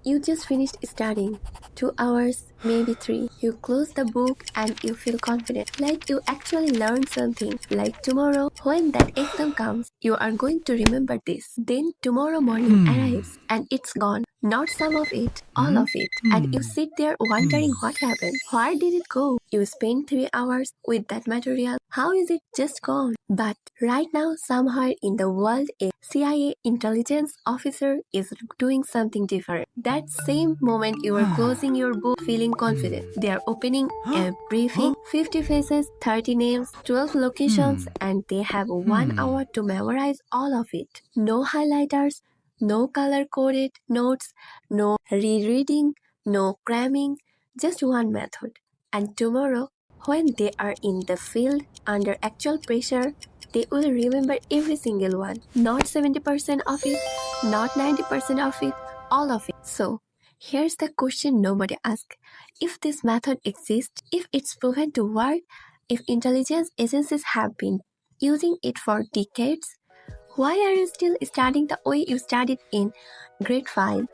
You just finished studying. 2 hours, maybe three. You close the book and you feel confident, like you actually learned something. Like tomorrow, when that exam comes, you are going to remember this. Then tomorrow morning arrives and it's gone. Not some of it, all of it. And you sit there wondering what happened. Where did it go? You spent 3 hours with that material. How is it just gone? But right now, somewhere in the world, a CIA intelligence officer is doing something different. That same moment you are closing your book feeling confident, they are opening a briefing, 50 faces, 30 names, 12 locations, and they have 1 hour to memorize all of it. No highlighters, no color-coded notes, no rereading, no cramming, just one method. And tomorrow, when they are in the field under actual pressure, they will remember every single one. Not 70% of it, not 90% of it, all of it. So, here's the question nobody asks. If this method exists, if it's proven to work, if intelligence agencies have been using it for decades, why are you still studying the way you studied in grade 5?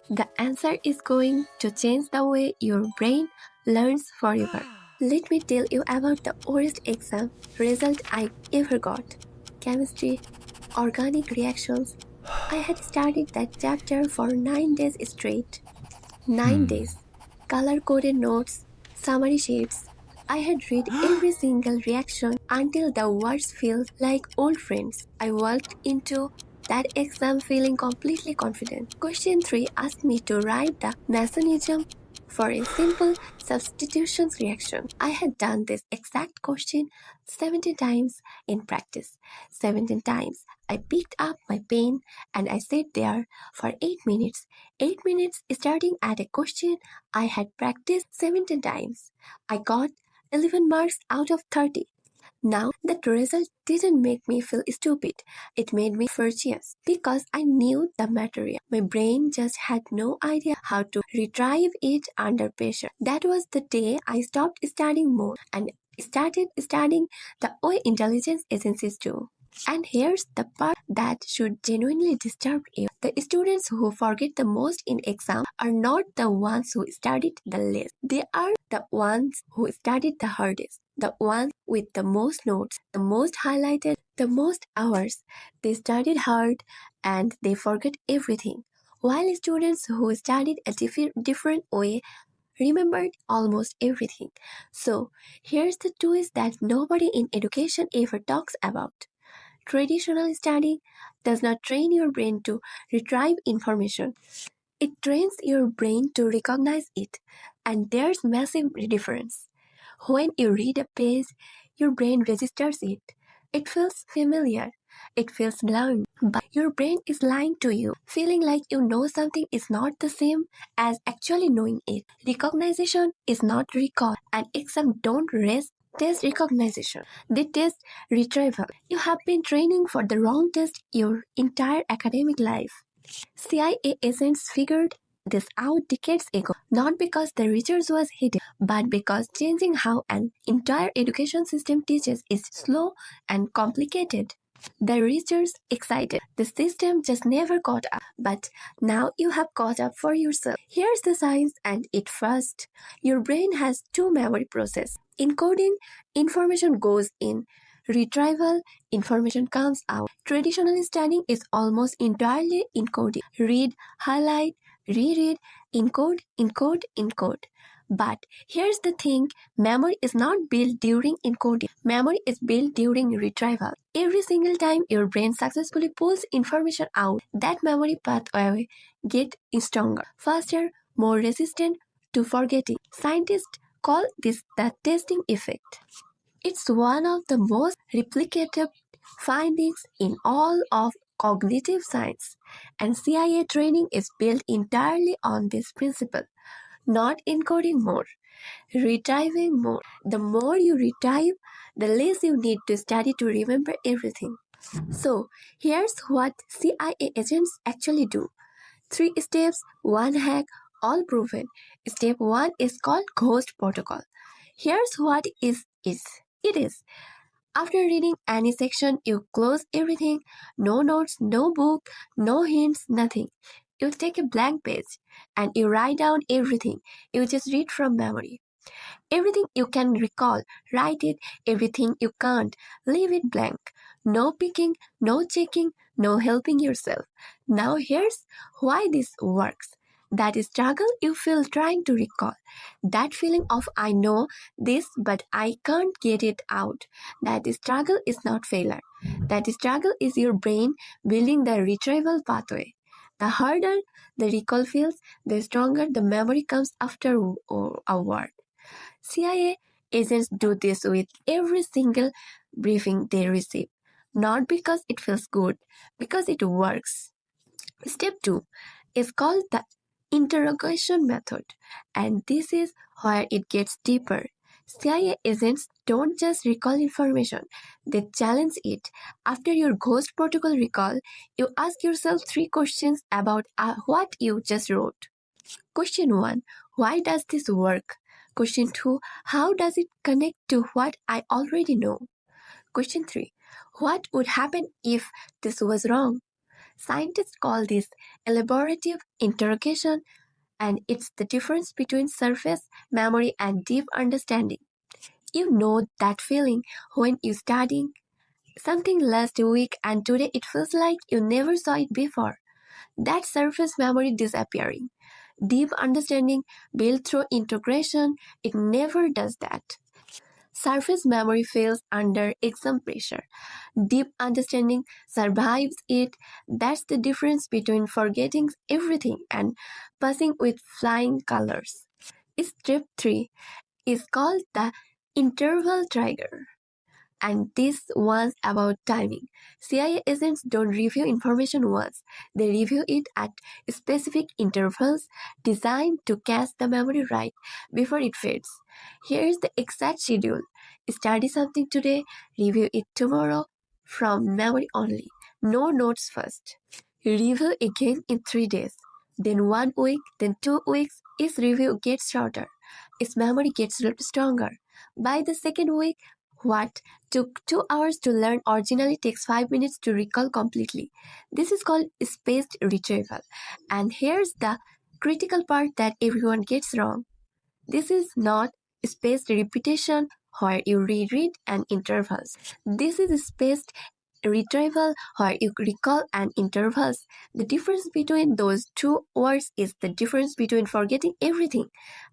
The answer is going to change the way your brain learns forever. Let me tell you about the worst exam result I ever got. Chemistry, organic reactions. I had studied that chapter for 9 days straight. 9 days. Color-coded notes, summary sheets. I had read every single reaction until the words felt like old friends. I walked into that exam feeling completely confident. Question 3 asked me to write the mechanism for a simple substitution reaction. I had done this exact question 17 times in practice. 17 times. I picked up my pen and I sat there for 8 minutes. 8 minutes starting at a question I had practiced 17 times. I got 11 marks out of 30. Now, that result didn't make me feel stupid. It made me furious because I knew the material. My brain just had no idea how to retrieve it under pressure. That was the day I stopped studying more and started studying the way intelligence agencies do. And here's the part that should genuinely disturb you. The students who forget the most in exam are not the ones who studied the least. They are the ones who studied the hardest. The ones with the most notes, the most highlighted, the most hours. They studied hard and they forget everything. While students who studied a different way remembered almost everything. So, here's the twist that nobody in education ever talks about. Traditional study does not train your brain to retrieve information. It trains your brain to recognize it. And there's massive difference. When you read a page, your brain registers it. It feels familiar. It feels learned. But your brain is lying to you. Feeling like you know something is not the same as actually knowing it. Recognition is not recall. And exams don't test recognition. They test retrieval. You have been training for the wrong test your entire academic life. CIA agents figured this out decades ago, not because the research was hidden, but because changing how an entire education system teaches is slow and complicated. The research excited. The system just never caught up. But now you have caught up for yourself. Here's the science and it first. Your brain has two memory processes. Encoding information goes in. Retrieval information comes out. Traditional studying is almost entirely encoding. Read, highlight, reread, encode, encode, encode. But here's the thing, memory is not built during encoding. Memory is built during retrieval. Every single time your brain successfully pulls information out, that memory pathway gets stronger, faster, more resistant to forgetting. Scientists call this the testing effect. It's one of the most replicated findings in all of cognitive science, and CIA training is built entirely on this principle. Not encoding more, retrieving more. The more you retrieve, the less you need to study to remember everything. So, here's what CIA agents actually do. 3 steps, 1 hack, all proven. Step 1 is called Ghost Protocol. Here's what it is. After reading any section, you close everything. No notes, no book, no hints, nothing. You take a blank page and you write down everything you just read from memory. Everything you can recall, write it. Everything you can't, leave it blank. No picking, no checking, no helping yourself. Now here's why this works. That struggle you feel trying to recall. That feeling of I know this but I can't get it out. That struggle is not failure. That struggle is your brain building the retrieval pathway. The harder the recall feels, the stronger the memory comes after a word. CIA agents do this with every single briefing they receive, not because it feels good, because it works. Step 2 is called the interrogation method, and this is where it gets deeper. CIA agents don't just recall information, they challenge it. After your ghost protocol recall, you ask yourself three questions about what you just wrote. Question 1. Why does this work? Question 2. How does it connect to what I already know? Question 3. What would happen if this was wrong? Scientists call this elaborative interrogation, and it's the difference between surface memory and deep understanding. You know that feeling when you studying something last week and today it feels like you never saw it before. That surface memory disappearing. Deep understanding built through integration, it never does that. Surface memory fails under exam pressure. Deep understanding survives it. That's the difference between forgetting everything and passing with flying colors. Step 3 is called the interval trigger. And this one's about timing. CIA agents don't review information once, they review it at specific intervals designed to catch the memory right before it fades. Here's the exact schedule: study something today, review it tomorrow from memory only. No notes first. Review again in 3 days, then 1 week, then 2 weeks. Each review gets shorter, its memory gets stronger. By the second week, what took 2 hours to learn originally takes 5 minutes to recall completely. This is called spaced retrieval. And here's the critical part that everyone gets wrong. This is not spaced repetition where you reread and intervals. This is spaced retrieval where you recall and intervals. The difference between those two words is the difference between forgetting everything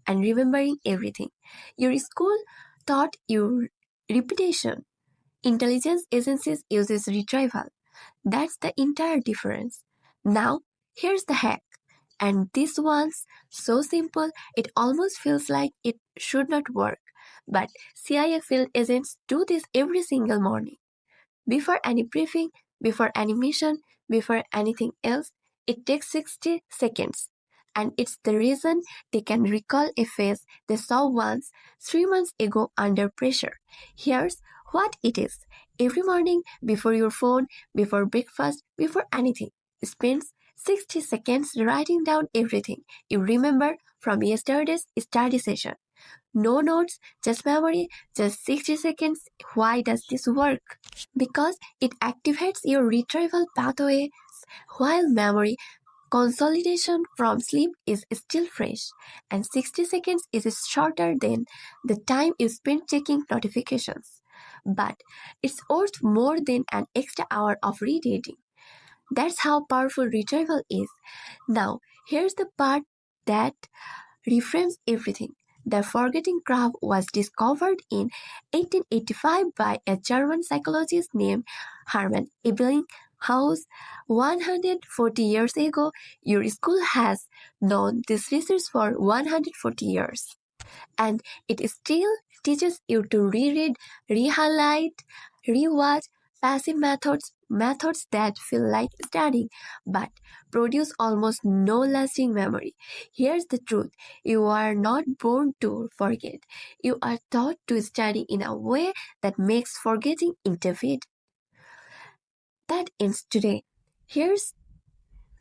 and remembering everything. Your school taught you repetition. Intelligence agencies uses retrieval. That's the entire difference. Now, here's the hack. And this one's so simple it almost feels like it should not work. But CIA field agents do this every single morning. Before any briefing, before any mission, before anything else, it takes 60 seconds. And it's the reason they can recall a face they saw once 3 months ago under pressure. Here's what it is. Every morning, before your phone, before breakfast, before anything, spend 60 seconds writing down everything you remember from yesterday's study session. No notes, just memory, just 60 seconds. Why does this work? Because it activates your retrieval pathways while memory consolidation from sleep is still fresh, and 60 seconds is shorter than the time you spend checking notifications. But it's worth more than an extra hour of rereading. That's how powerful retrieval is. Now, here's the part that reframes everything. The forgetting curve was discovered in 1885 by a German psychologist named Hermann Ebbinghaus. 140 years ago, your school has known this research for 140 years. And it still teaches you to reread, re-highlight, rewatch passive methods that feel like studying but produce almost no lasting memory. Here's the truth. You are not born to forget. You are taught to study in a way that makes forgetting interfere. That ends today. Here's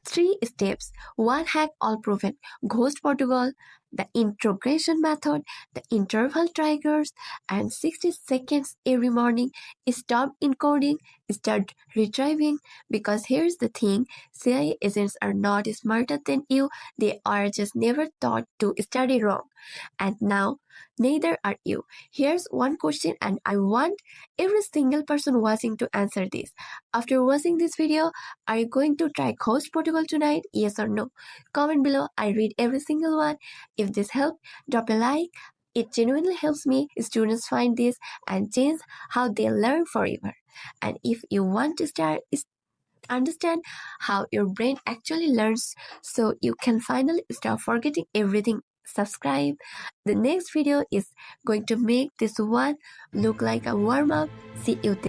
3 steps. 1 hack all proven. Ghost protocol. the introgression method, the interval triggers, and 60 seconds every morning. Stop encoding, start retrieving. Because here's the thing, CIA agents are not smarter than you, they are just never taught to study wrong. And now, neither are you. Here's one question, and I want every single person watching to answer this. After watching this video, are you going to try Ghost Protocol tonight? Yes or no? Comment below. I read every single one. If this helped, drop a like. It genuinely helps me students find this and change how they learn forever. And if you want to understand how your brain actually learns so you can finally stop forgetting everything, subscribe. The next video is going to make this one look like a warm-up. See you there.